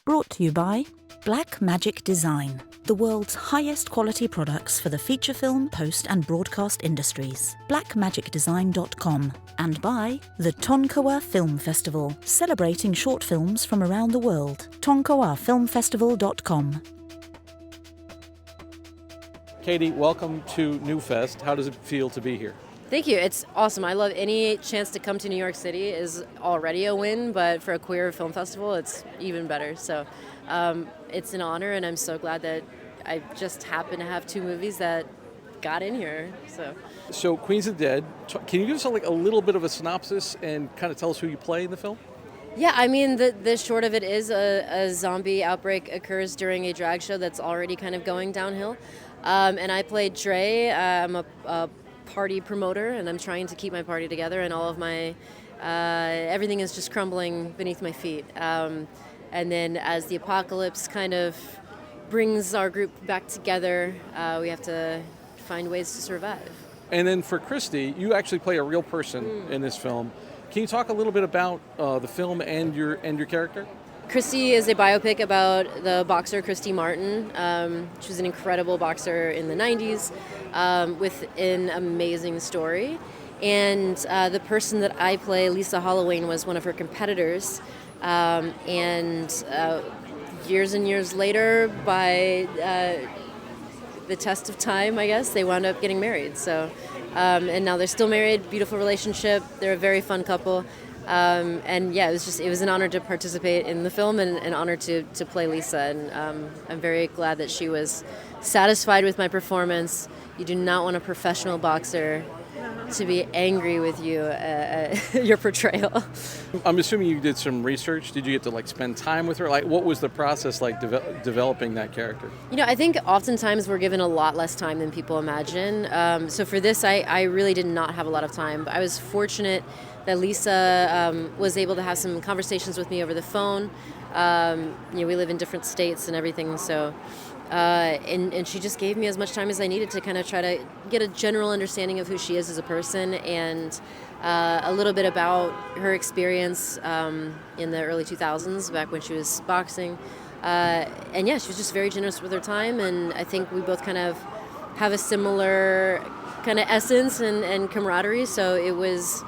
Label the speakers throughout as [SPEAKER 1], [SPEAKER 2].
[SPEAKER 1] Brought to you by Blackmagic Design, the world's highest quality products for the feature film, post and broadcast industries. Blackmagicdesign.com. And by the Tonkawa Film Festival, celebrating short films from around the world. Tonkawafilmfestival.com.
[SPEAKER 2] Katy, welcome to NewFest. How does it feel to be here?
[SPEAKER 3] Thank you. It's awesome. I love any chance to come to New York City is already a win, but for a queer film festival, it's even better. So it's an honor, and I'm so glad that I just happen to have two movies that got in here.
[SPEAKER 2] So Queens of the Dead, can you give us a little bit of a synopsis and kind of tell us who you play in the film?
[SPEAKER 3] Yeah, I mean, the short of it is a zombie outbreak occurs during a drag show that's already kind of going downhill. And I played Dre. I'm a party promoter, and I'm trying to keep my party together, and all of my everything is just crumbling beneath my feet. And then as the apocalypse kind of brings our group back together, we have to find ways to survive.
[SPEAKER 2] And then for Christy, you actually play a real person in this film. Can you talk a little bit about the film and your character?
[SPEAKER 3] Christy is a biopic about the boxer Christy Martin. She was an incredible boxer in the 90s with an amazing story. And the person that I play, Lisa Holloway, was one of her competitors. And years and years later, by the test of time, I guess, they wound up getting married. So, and now they're still married, beautiful relationship. They're a very fun couple. And yeah, it was an honor to participate in the film and an honor to play Lisa. And I'm very glad that she was satisfied with my performance. You do not want a professional boxer to be angry with you, your portrayal.
[SPEAKER 2] I'm assuming you did some research. Did you get to spend time with her? What was the process like developing that character?
[SPEAKER 3] I think oftentimes we're given a lot less time than people imagine. So for this, I really did not have a lot of time. I was fortunate that Lisa was able to have some conversations with me over the phone. We live in different states and everything, so and she just gave me as much time as I needed to kind of try to get a general understanding of who she is as a person and a little bit about her experience in the early 2000s, back when she was boxing. And yeah, she was just very generous with her time, and I think we both kind of have a similar kind of essence and camaraderie, so it was...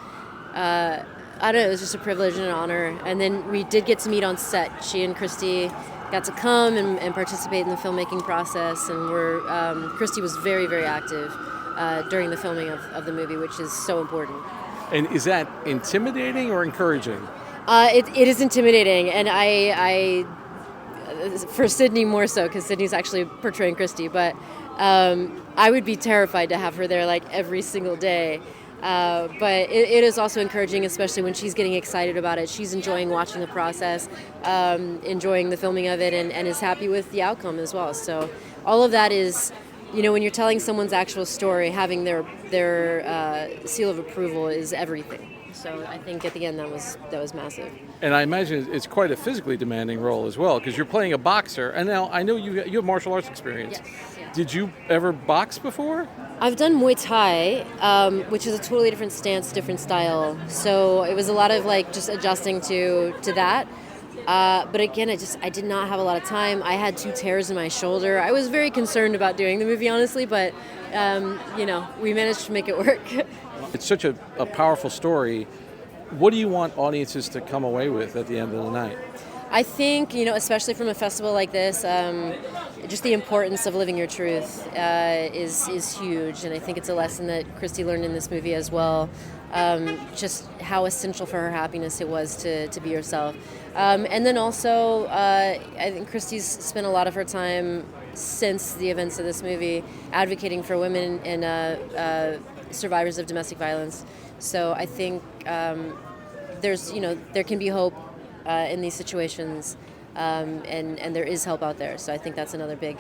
[SPEAKER 3] I don't know, it was just a privilege and an honor. And then we did get to meet on set. She and Christy got to come and participate in the filmmaking process, and Christy was very, very active during the filming of the movie, which is so important.
[SPEAKER 2] And is that intimidating or encouraging?
[SPEAKER 3] It is intimidating, and I for Sydney more so, because Sydney's actually portraying Christy, but I would be terrified to have her there every single day. But it is also encouraging, especially when she's getting excited about it. She's enjoying watching the process, enjoying the filming of it, and is happy with the outcome as well. So all of that is, when you're telling someone's actual story, having their seal of approval is everything. So I think at the end that was massive.
[SPEAKER 2] And I imagine it's quite a physically demanding role as well, because you're playing a boxer. And now I know you have martial arts experience.
[SPEAKER 3] Yes.
[SPEAKER 2] Did you ever box before?
[SPEAKER 3] I've done Muay Thai, which is a totally different stance, different style. So it was a lot of just adjusting to that. But again, I did not have a lot of time. I had 2 tears in my shoulder. I was very concerned about doing the movie, honestly, but we managed to make it work.
[SPEAKER 2] It's such a powerful story. What do you want audiences to come away with at the end of the night?
[SPEAKER 3] I think, especially from a festival like this, just the importance of living your truth is huge. And I think it's a lesson that Christy learned in this movie as well. Just how essential for her happiness it was to be herself. And then also, I think Christy's spent a lot of her time since the events of this movie advocating for women and survivors of domestic violence. So I think there can be hope in these situations, and there is help out there. So I think that's another big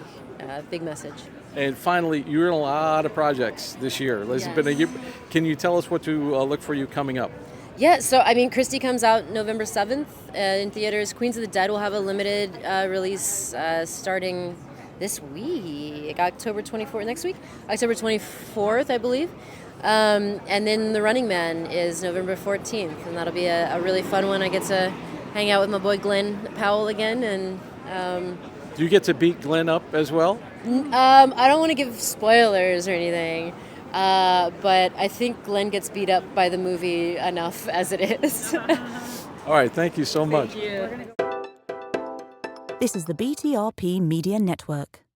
[SPEAKER 3] message.
[SPEAKER 2] And finally, you're in a lot of projects this year. It's been a year. Can you tell us what to look for you coming up?
[SPEAKER 3] Yeah, so Christy comes out November 7th in theaters. Queens of the Dead will have a limited release starting this week, October 24th, next week, October 24th, I believe. And then The Running Man is November 14th, and that'll be a really fun one. I get to hang out with my boy Glenn Powell again. And
[SPEAKER 2] Do you get to beat Glenn up as well?
[SPEAKER 3] I don't want to give spoilers or anything, but I think Glenn gets beat up by the movie enough as it is.
[SPEAKER 2] All right, thank you so much.
[SPEAKER 3] Thank you.
[SPEAKER 1] This is the BTRP Media Network.